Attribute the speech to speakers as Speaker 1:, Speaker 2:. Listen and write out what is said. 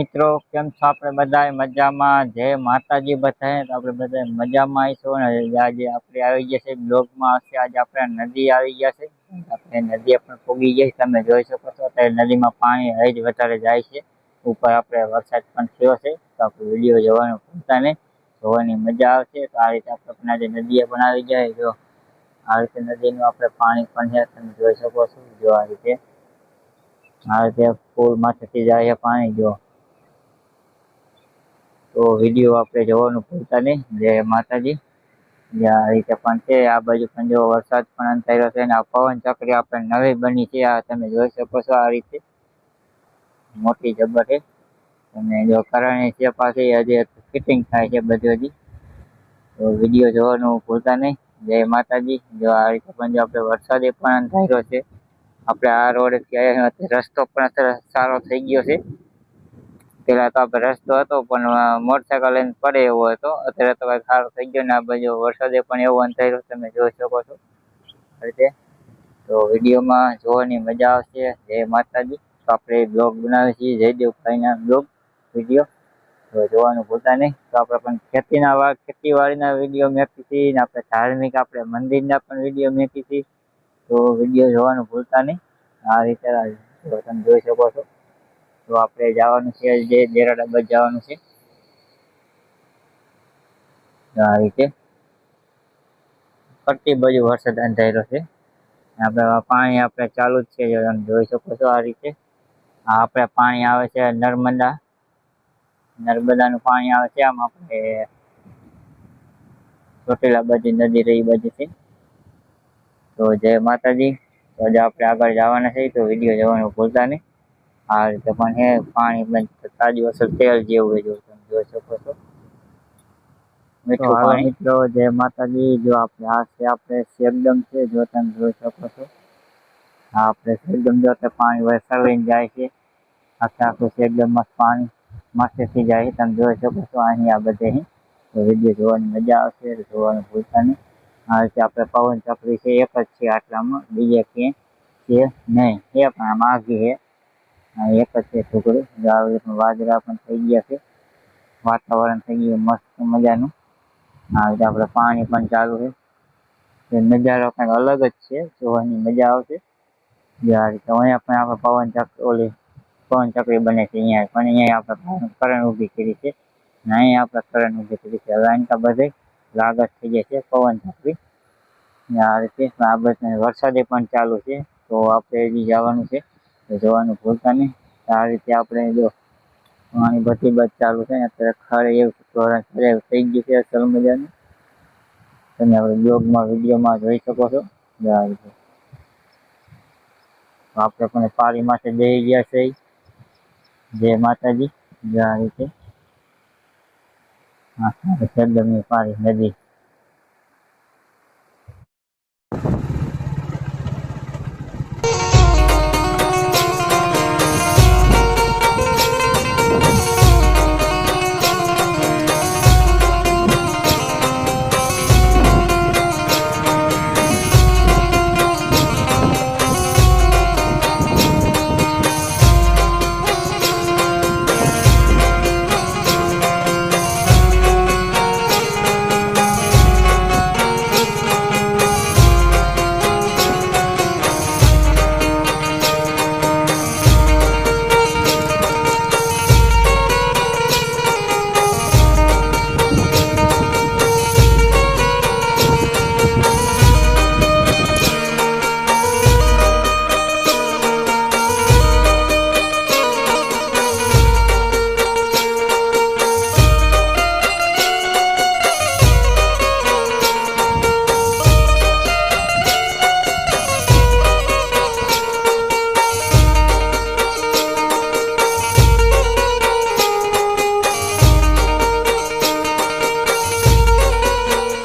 Speaker 1: મિત્રો, કેમ છો? આપણે બધા મજામાં? જય માતાજી બધાએ. તો આપણે બધા મજામાં આવીશું ને આજે આપણે આવી ગયા છે બ્લોગમાં. હશે આજે આપણે નદી આવી ગયા છે. આપણે નદી પણ પૂગી ગઈ, તમે જોઈ શકો છો. અત્યારે નદીમાં પાણી હજ વધારે જાય છે. ઉપર આપણે વરસાદ પણ થયો છે, તો આપણે વિડીયો જોવાનું ભૂલતા નહીં. જોવાની મજા આવશે. તો આ રીતે આપણે આજે નદીએ પણ આવી જાય. જો આ રીતે નદીનું આપણે પાણી પણ છે, તમે જોઈ શકો છો. જો આ રીતે પુલ માંથી જાય છે પાણી. જો તો વિડીયો આપણે જોવાનું ભૂલતા નહીં. જય માતાજી. આ રીતે પણ છે. આ બાજુ પણ જો વરસાદ પણ અંધાર્યો છે, અને આ પવન ચક્રી આપણે નવી બની છે. આ તમે જોઈ શકો છો. આ રીતે મોટી જબર છે. અને જો કરણી છે પાછી હજી ફિટિંગ થાય છે બધું હજી. તો વિડીયો જોવાનું ભૂલતા નહીં. જય માતાજી. જો આ રીતે પણ જો આપણે વરસાદે પણ અંધાર્યો છે. આપણે આ રોડ થી આવ્યા, રસ્તો પણ સારો થઈ ગયો છે. પેલા તો આપણે રસ્તો હતો પણ મોટરસાયકલ લઈને પડે એવો હતો. અત્યારે તો કઈ સારો થઈ ગયો ને આ બાજુ વરસાદે પણ એવો અંધાર્યો તમે જોઈ શકો છો. રીતે તો વિડીયોમાં જોવાની મજા આવશે. જય માતાજી. તો આપણે બ્લોગ બનાવીએ છીએ જયદેવભાઈના બ્લોગ વિડીયો, તો જોવાનું ભૂલતા નહીં. તો આપણે પણ ખેતીવાડીના વિડીયો મેકીએ છીએ, આપણે ધાર્મિક આપણે મંદિરના પણ વિડીયો મેકીએ છીએ. તો વિડીયો જોવાનું ભૂલતા નહીં. આ રીતે તમે જોઈ શકો છો. તો આપણે જવાનું છે જે દેરાડાબાદ જવાનું છે. આ રીતે ફરતી બાજુ વરસાદ અંધાર્યો છે. આપણે પાણી આપણે ચાલુ જ છે, તમે જોઈ શકો છો. આ રીતે આપણે પાણી આવે છે નર્મદાનું પાણી આવે છે. આમ આપણે ચોટીલા બાજુ નદી રહી બાજુ છે. તો જય માતાજી. તો આજે આપણે આગળ જવાના છે, તો વિડીયો જોવાનું ભૂલતા નહીં. આ રીતે પણ હે પાણી તાજું અસર તેલ જેવું હોય, જો તમે જોઈ શકો છો. મિત્રો, જય માતાજી. જો આપણે આ છે આપણે શેકદમ છે, જો તમે જોઈ શકો છો. આ આપણે શેકદમ જો પાણી વરસાવીને જાય છે. આખું શેકદમ પાણી માથેથી જાય છે, તમે જોઈ શકો છો. અહીંયા બધે તો વિડીયો જોવાની મજા આવશે. જોવાનું ભૂલતા નહીં. આ રીતે આપણે પવન ચક્રી છે એક જ છે આટલામાં, બીજે ક્યાંય છે નહીં. એ પણ આમ આગી છે, એક જ છે ટુકડું. આવી રીતનું વાદળા પણ થઈ ગયા છે, વાતાવરણ થઈ ગયું મસ્ત મજાનું. આ રીતે આપણે પાણી પણ ચાલુ છે. નજારો કંઈક અલગ જ છે, જોવાની મજા આવશે. આ રીતે અહીંયા પણ આપણે પવન ચક્રી બને છે. અહીંયા પણ અહીંયા આપણે કરંટ ઊભી કરી છે, અહીંયા આપણે કરંટ ઊભી કરી છે. હવે આનકા બધે લાગત થઈ જાય છે પવન ચક્રી. આ રીતે આ બધે વરસાદે પણ ચાલુ છે, તો આપણે હજી જવાનું છે, તો જોવાનું ભૂલતા નહીં. આ રીતે આપણે જો પાણી બધી બાજુ ચાલુ છે ને, અત્યારે ખરે એવું ધોરણ થઈ ગયું છે અસલ મજાનું. તમે આપણે બ્લોગમાં વિડીયોમાં જોઈ શકો છો. આ રીતે આપણે પણ પારી માટે જઈ ગયા છે. જય માતાજી. આ રીતે શબ્દની પારી નદી